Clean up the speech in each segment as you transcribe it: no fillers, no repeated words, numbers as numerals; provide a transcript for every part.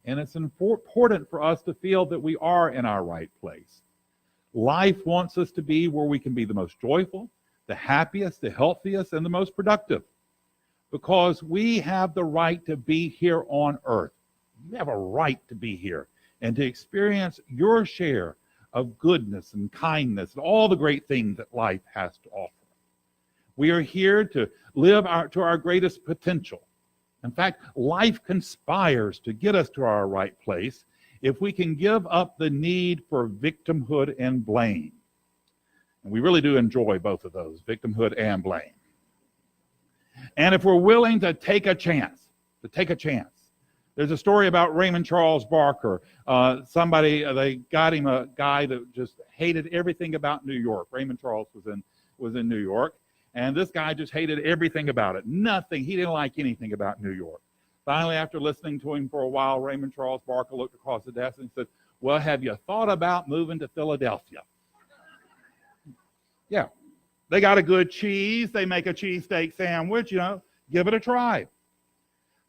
And it's important for us to feel that we are in our right place. Life wants us to be where we can be the most joyful, the happiest, the healthiest, and the most productive. Because we have the right to be here on earth. You have a right to be here and to experience your share of goodness and kindness and all the great things that life has to offer. We are here to live to our greatest potential. In fact, life conspires to get us to our right place if we can give up the need for victimhood and blame. And we really do enjoy both of those, victimhood and blame. And if we're willing to take a chance. There's a story about Raymond Charles Barker. They got him a guy that just hated everything about New York. Raymond Charles was in New York. And this guy just hated everything about it. Nothing. He didn't like anything about New York. Finally, after listening to him for a while, Raymond Charles Barker looked across the desk and said, well, have you thought about moving to Philadelphia? Yeah. They got a good cheese. They make a cheesesteak sandwich, give it a try.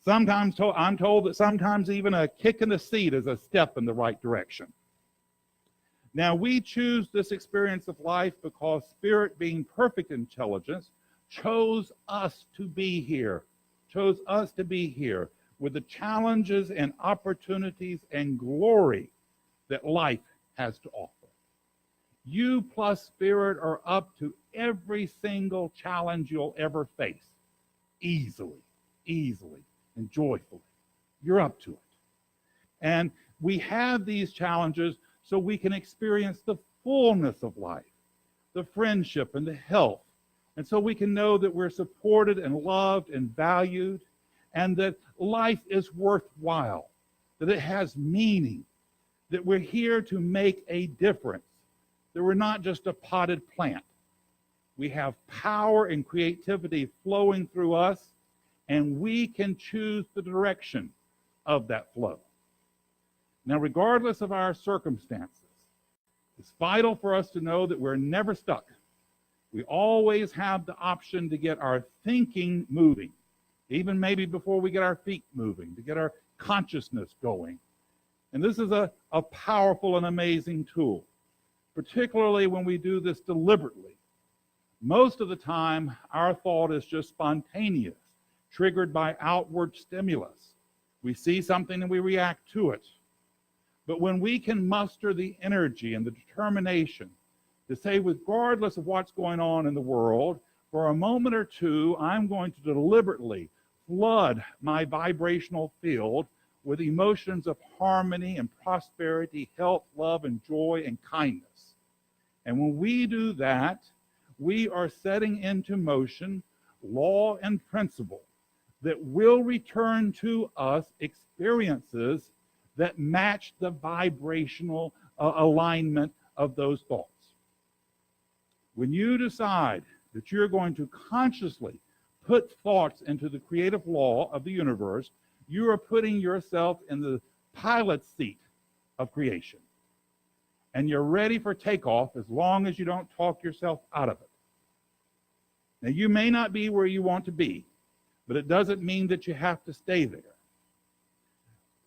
I'm told that sometimes even a kick in the seat is a step in the right direction. Now, we choose this experience of life because Spirit, being perfect intelligence, chose us to be here with the challenges and opportunities and glory that life has to offer. You plus Spirit are up to every single challenge you'll ever face, easily, and joyfully. You're up to it. And we have these challenges so we can experience the fullness of life, the friendship and the health. And so we can know that we're supported and loved and valued, and that life is worthwhile, that it has meaning, that we're here to make a difference, that we're not just a potted plant. We have power and creativity flowing through us, and we can choose the direction of that flow. Now, regardless of our circumstances, it's vital for us to know that we're never stuck. We always have the option to get our thinking moving, even maybe before we get our feet moving, to get our consciousness going. And this is a powerful and amazing tool, particularly when we do this deliberately. Most of the time, our thought is just spontaneous, triggered by outward stimulus. We see something and we react to it. But when we can muster the energy and the determination to say, regardless of what's going on in the world, for a moment or two, I'm going to deliberately flood my vibrational field with emotions of harmony and prosperity, health, love, and joy, and kindness. And when we do that, we are setting into motion law and principle that will return to us experiences that match the vibrational alignment of those thoughts. When you decide that you're going to consciously put thoughts into the creative law of the universe, you are putting yourself in the pilot seat of creation. And you're ready for takeoff as long as you don't talk yourself out of it. Now, you may not be where you want to be, but it doesn't mean that you have to stay there.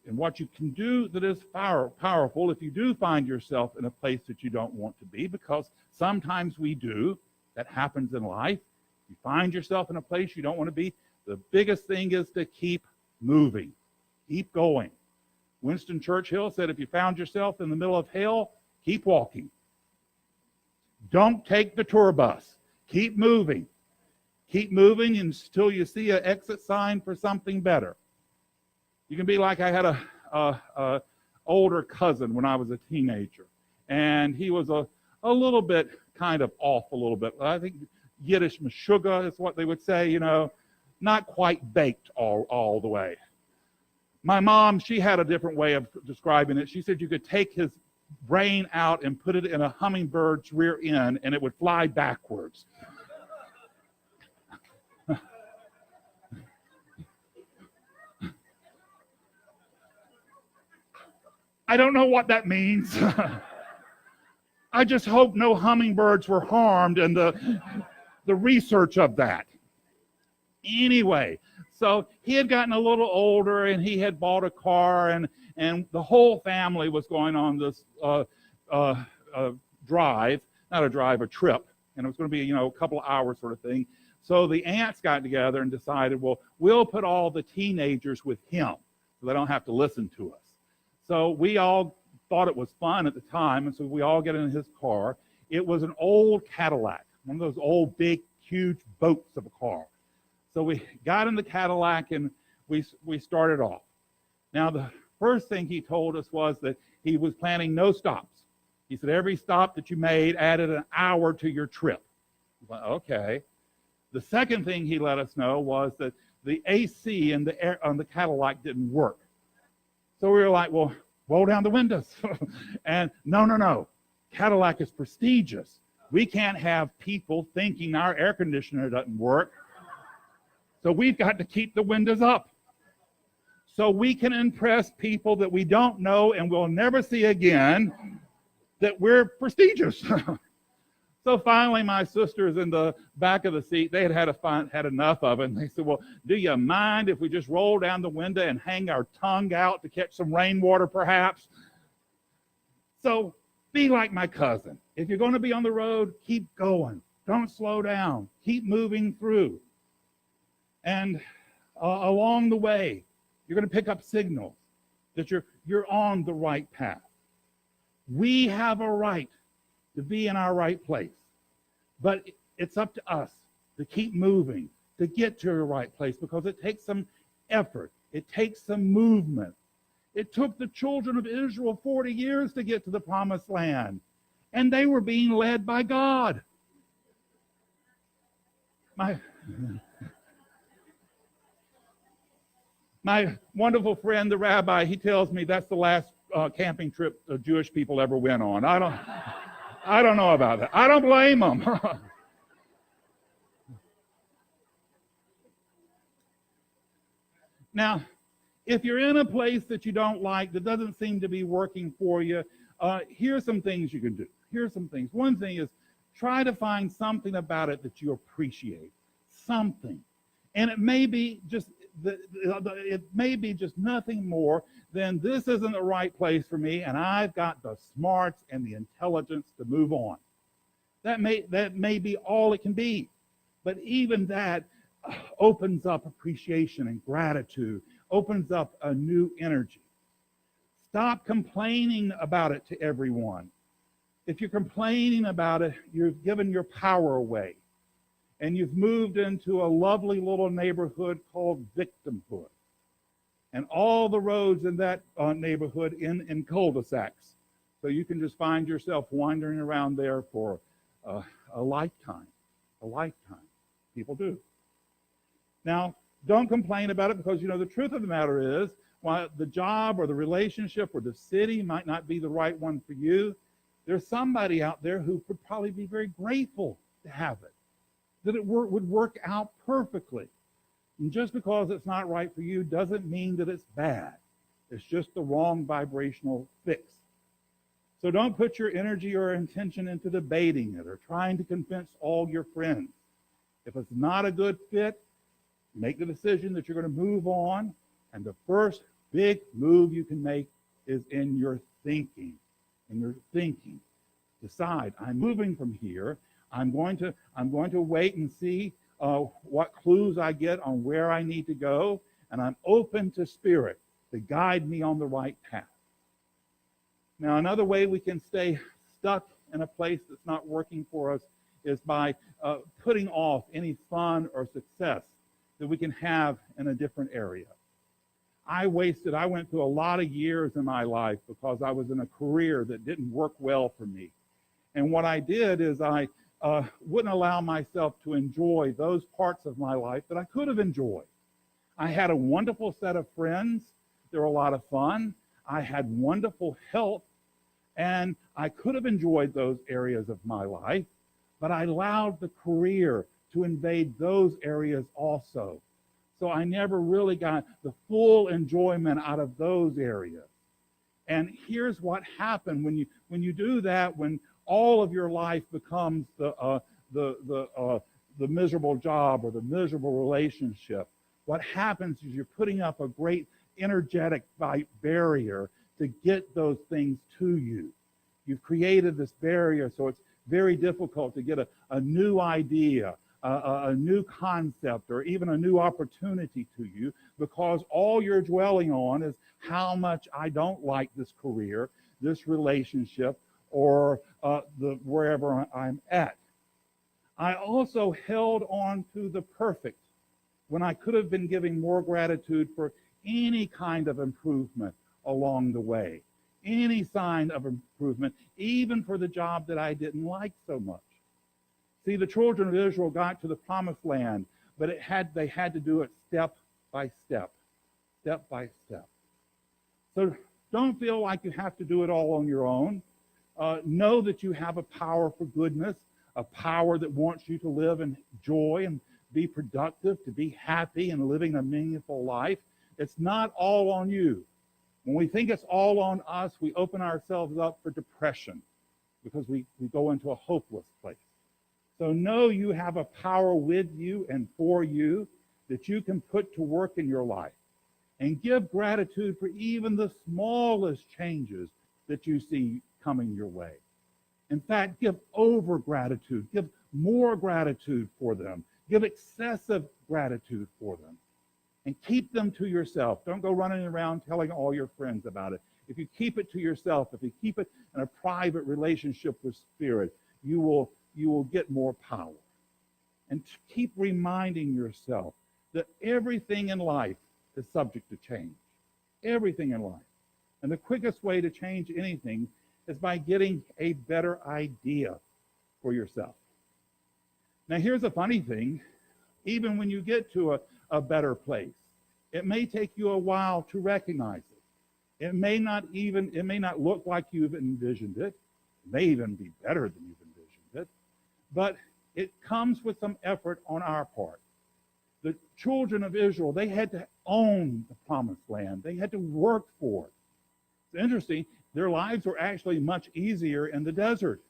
And what you can do that is powerful, if you do find yourself in a place that you don't want to be, because sometimes we do, that happens in life. You find yourself in a place you don't want to be, the biggest thing is to keep moving, keep going. Winston Churchill said, if you found yourself in the middle of hell, keep walking. Don't take the tour bus. Keep moving. Keep moving until you see an exit sign for something better. You can be like, I had a older cousin when I was a teenager, and he was a little bit kind of off a little bit. I think Yiddish meshuggah is what they would say, not quite baked all the way. My mom, she had a different way of describing it. She said you could take his brain out and put it in a hummingbird's rear end, and it would fly backwards. I don't know what that means. I just hope no hummingbirds were harmed in the research of that. Anyway, So he had gotten a little older, and he had bought a car, and the whole family was going on this drive, not a drive, a trip, and it was going to be, a couple of hours sort of thing. So the aunts got together and decided, well, we'll put all the teenagers with him so they don't have to listen to us. So we all thought it was fun at the time, and so we all get in his car. It was an old Cadillac, one of those old, big, huge boats of a car. So we got in the Cadillac, and we started off. Now, the first thing he told us was that he was planning no stops. He said every stop that you made added an hour to your trip. Well, okay. The second thing he let us know was that the AC in the air on the Cadillac didn't work. So we were like, well, roll down the windows. And no. Cadillac is prestigious. We can't have people thinking our air conditioner doesn't work. So we've got to keep the windows up so we can impress people that we don't know and we'll never see again that we're prestigious. So finally, my sisters in the back of the seat, they had enough of it. And they said, well, do you mind if we just roll down the window and hang our tongue out to catch some rainwater, perhaps? So be like my cousin. If you're going to be on the road, keep going. Don't slow down. Keep moving through. And along the way, you're going to pick up signals that you're on the right path. We have a right to be in our right place. But it's up to us to keep moving, to get to the right place, because it takes some effort. It takes some movement. It took the children of Israel 40 years to get to the promised land, and they were being led by God. My wonderful friend, the rabbi, he tells me that's the last camping trip Jewish people ever went on. I don't know about that. I don't blame them. Now, if you're in a place that you don't like, that doesn't seem to be working for you, here's some things you can do. Here's some things. One thing is try to find something about it that you appreciate. Something. And it may be just nothing more than this isn't the right place for me, and I've got the smarts and the intelligence to move on. That may be all it can be. But even that opens up appreciation and gratitude, opens up a new energy. Stop complaining about it to everyone. If you're complaining about it, you've given your power away. And you've moved into a lovely little neighborhood called victimhood. And all the roads in that neighborhood in cul-de-sacs. So you can just find yourself wandering around there for a lifetime. A lifetime. People do. Now, don't complain about it, because, the truth of the matter is, while the job or the relationship or the city might not be the right one for you, there's somebody out there who would probably be very grateful to have it. That it would work out perfectly. And just because it's not right for you doesn't mean that it's bad. It's just the wrong vibrational fix. So don't put your energy or intention into debating it or trying to convince all your friends. If it's not a good fit, make the decision that you're going to move on. And the first big move you can make is in your thinking. In your thinking. Decide, I'm moving from here. I'm going to wait and see what clues I get on where I need to go, and I'm open to Spirit to guide me on the right path. Now, another way we can stay stuck in a place that's not working for us is by putting off any fun or success that we can have in a different area. I went through a lot of years in my life because I was in a career that didn't work well for me. And what I did is I wouldn't allow myself to enjoy those parts of my life that I could have enjoyed. I had a wonderful set of friends. They were a lot of fun. I had wonderful health, and I could have enjoyed those areas of my life, but I allowed the career to invade those areas also. So I never really got the full enjoyment out of those areas. And here's what happened when you do that, when all of your life becomes the miserable job or the miserable relationship. what happens is you're putting up a great energetic barrier to get those things to you. You've created this barrier, so it's very difficult to get a new idea, a new concept, or even a new opportunity to you, because all you're dwelling on is how much I don't like this career, this relationship, or wherever I'm at. I also held on to the perfect when I could have been giving more gratitude for any kind of improvement along the way, any sign of improvement, even for the job that I didn't like so much. See, the children of Israel got to the promised land, but they had to do it step by step, step by step. So don't feel like you have to do it all on your own. Know that you have a power for goodness, a power that wants you to live in joy and be productive, to be happy and living a meaningful life. It's not all on you. When we think it's all on us, we open ourselves up for depression because we go into a hopeless place. So know you have a power with you and for you that you can put to work in your life, and give gratitude for even the smallest changes that you see coming your way. In fact, give over gratitude, give more gratitude for them, give excessive gratitude for them, and keep them to yourself. Don't go running around telling all your friends about it. If you keep it to yourself, if you keep it in a private relationship with Spirit, you will get more power. And keep reminding yourself that everything in life is subject to change. Everything in life. And the quickest way to change anything is by getting a better idea for yourself. Now, here's a funny thing. Even when you get to a better place, it may take you a while to recognize it. It may not look like you've envisioned it. It may even be better than you've envisioned it. But it comes with some effort on our part. The children of Israel, they had to own the promised land. They had to work for it. It's interesting, their lives were actually much easier in the desert.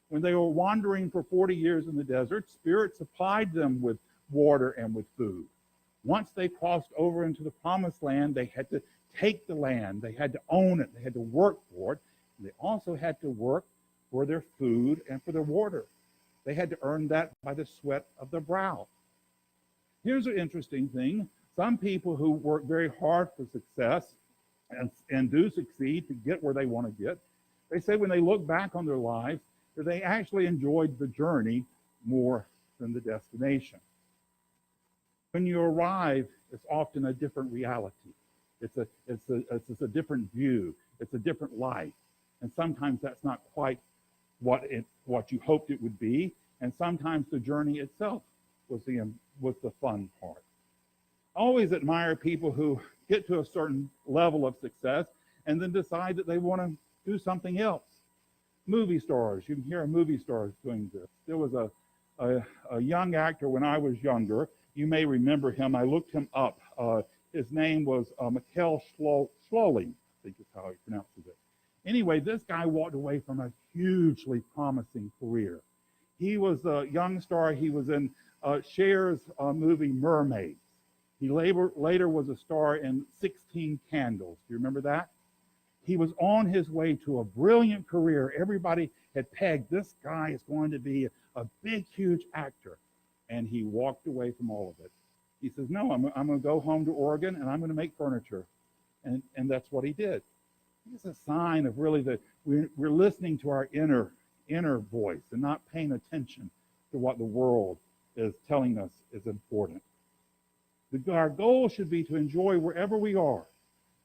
When they were wandering for 40 years in the desert, Spirit supplied them with water and with food. Once they crossed over into the promised land, they had to take the land. They had to own it. They had to work for it. They also had to work for their food and for their water. They had to earn that by the sweat of their brow. Here's an interesting thing. Some people who work very hard for success and do succeed to get where they want to get, they say when they look back on their lives that they actually enjoyed the journey more than the destination. When you arrive, it's often a different reality. It's a different view. It's a different life. And sometimes that's not quite what you hoped it would be. And sometimes the journey itself was the fun part. I always admire people who get to a certain level of success and then decide that they want to do something else. Movie stars, you can hear movie stars doing this. There was a young actor when I was younger. You may remember him. I looked him up. His name was Mikhail Schloling, I think is how he pronounces it. Anyway, this guy walked away from a hugely promising career. He was a young star. He was in Cher's movie Mermaids. He later was a star in 16 Candles. Do you remember that? He was on his way to a brilliant career. Everybody had pegged this guy is going to be a big, huge actor. And he walked away from all of it. He says, no, I'm going to go home to Oregon and I'm going to make furniture. And that's what he did. It's a sign of really that we're listening to our inner voice and not paying attention to what the world is telling us is important. Our goal should be to enjoy wherever we are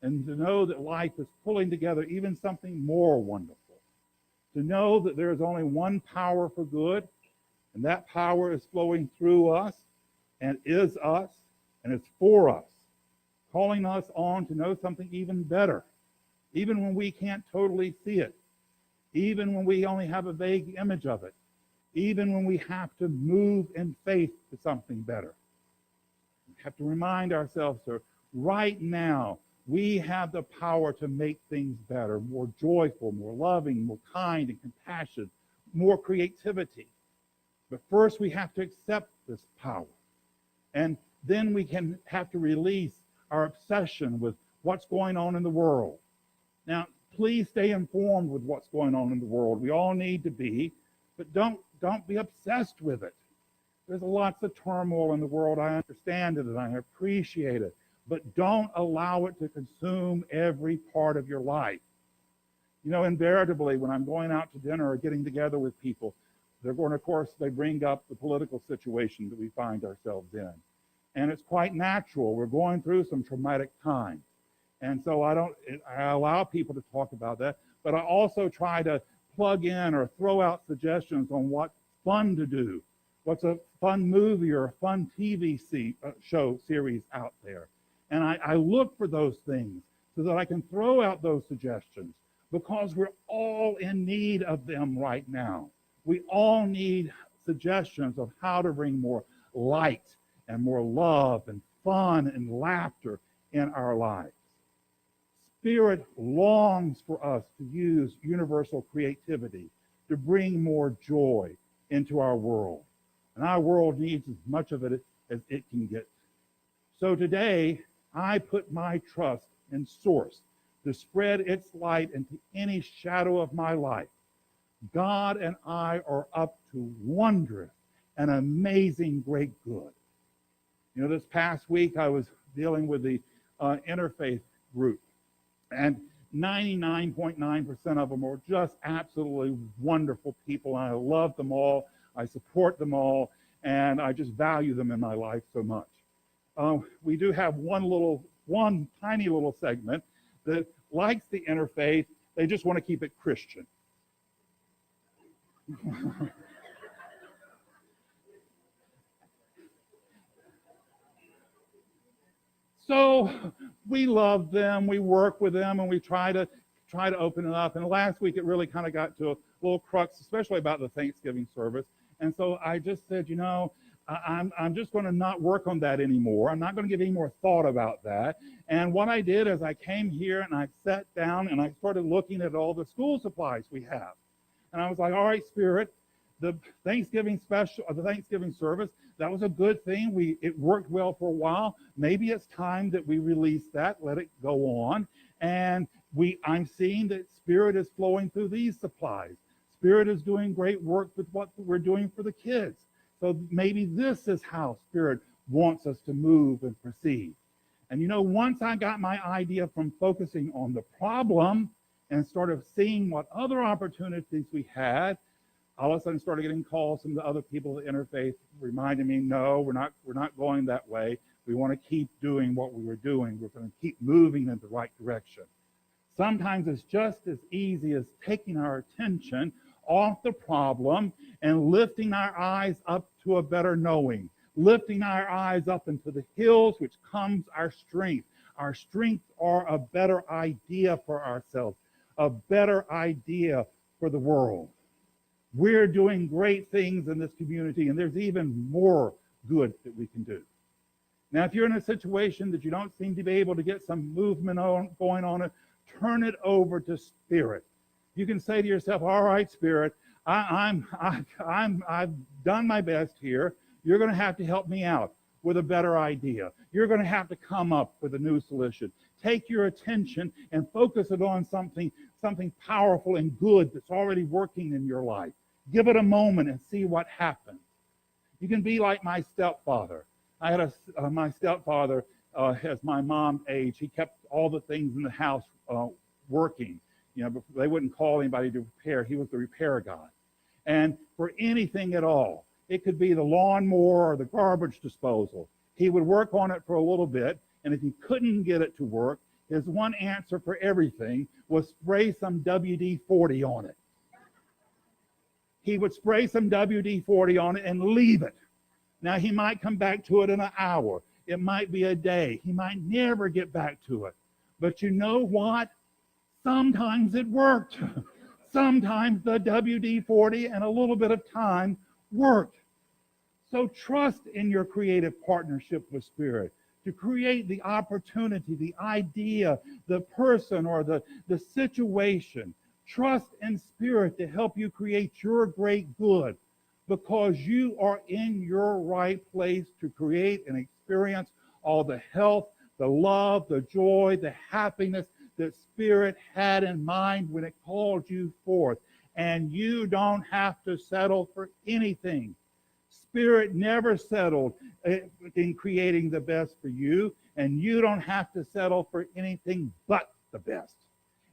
and to know that life is pulling together even something more wonderful. To know that there is only one power for good, and that power is flowing through us and is us, and it's for us, calling us on to know something even better, even when we can't totally see it, even when we only have a vague image of it, even when we have to move in faith to something better. We have to remind ourselves that right now we have the power to make things better, more joyful, more loving, more kind and compassionate, more creativity. But first we have to accept this power. And then we can have to release our obsession with what's going on in the world. Now, please stay informed with what's going on in the world. We all need to be, but don't be obsessed with it. There's lots of turmoil in the world. I understand it and I appreciate it, but don't allow it to consume every part of your life. You know, invariably, when I'm going out to dinner or getting together with people, they're going, of course, they bring up the political situation that we find ourselves in. And it's quite natural. We're going through some traumatic times. And so I allow people to talk about that, but I also try to plug in or throw out suggestions on what's fun to do, what's a fun movie or a fun TV show series out there. And I look for those things so that I can throw out those suggestions, because we're all in need of them right now. We all need suggestions of how to bring more light and more love and fun and laughter in our lives. Spirit longs for us to use universal creativity to bring more joy into our world. And our world needs as much of it as it can get. So today, I put my trust in Source to spread its light into any shadow of my life. God and I are up to wondrous and amazing great good. You know, this past week I was dealing with the interfaith group, and 99.9% of them are just absolutely wonderful people. And I love them all. I support them all, and I just value them in my life so much. We do have one tiny little segment that likes the interfaith. They just want to keep it Christian. So we love them, we work with them, and we try to open it up. And last week it really kind of got to a little crux, especially about the Thanksgiving service. And so I just said, you know, I'm just going to not work on that anymore. I'm not going to give any more thought about that. And what I did is I came here and I sat down and I started looking at all the school supplies we have. And I was like, all right, Spirit, the Thanksgiving special, the Thanksgiving service, that was a good thing. It worked well for a while. Maybe it's time that we release that, let it go on. And I'm seeing that Spirit is flowing through these supplies. Spirit is doing great work with what we're doing for the kids. So maybe this is how Spirit wants us to move and proceed. And you know, once I got my idea from focusing on the problem and started seeing what other opportunities we had, all of a sudden started getting calls from the other people at Interfaith reminding me, no, we're not going that way. We want to keep doing what we were doing. We're going to keep moving in the right direction. Sometimes it's just as easy as taking our attention off the problem and lifting our eyes up to a better knowing, lifting our eyes up into the hills, which comes our strength. Our strengths are a better idea for ourselves, a better idea for the world. We're doing great things in this community, and there's even more good that we can do. Now, if you're in a situation that you don't seem to be able to get some movement going on it, turn it over to Spirit. You can say to yourself, all right, Spirit, I've done my best here. You're going to have to help me out with a better idea. You're going to have to come up with a new solution. Take your attention and focus it on something powerful and good that's already working in your life. Give it a moment and see what happens. You can be like my stepfather. I had my stepfather, as my mom's age, he kept all the things in the house working. You know, they wouldn't call anybody to repair. He was the repair guy. And for anything at all, it could be the lawnmower or the garbage disposal. He would work on it for a little bit, and if he couldn't get it to work, his one answer for everything was spray some WD-40 on it. He would spray some WD-40 on it and leave it. Now, he might come back to it in an hour. It might be a day. He might never get back to it. But you know what? Sometimes it worked. Sometimes the WD-40 and a little bit of time worked. So trust in your creative partnership with Spirit to create the opportunity, the idea, the person, or the situation. Trust in Spirit to help you create your great good, because you are in your right place to create an experience all the health, the love, the joy, the happiness that Spirit had in mind when it called you forth. And you don't have to settle for anything. Spirit never settled in creating the best for you, and you don't have to settle for anything but the best.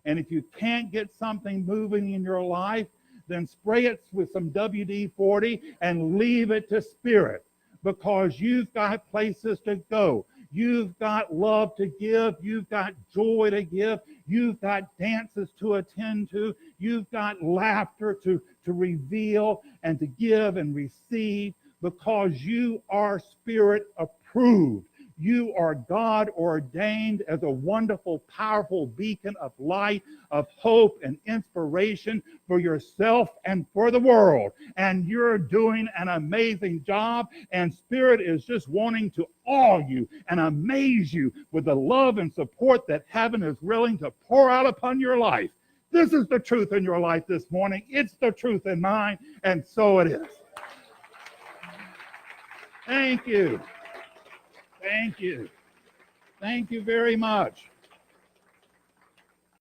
And if you can't get something moving in your life, then spray it with some WD-40 and leave it to Spirit, because you've got places to go. You've got love to give. You've got joy to give. You've got dances to attend to. You've got laughter to reveal and to give and receive, because you are Spirit approved. You are God ordained as a wonderful, powerful beacon of light, of hope and inspiration for yourself and for the world. And you're doing an amazing job, and Spirit is just wanting to awe you and amaze you with the love and support that heaven is willing to pour out upon your life. This is the truth in your life this morning. It's the truth in mine, and so it is. Thank you. Thank you. Thank you very much.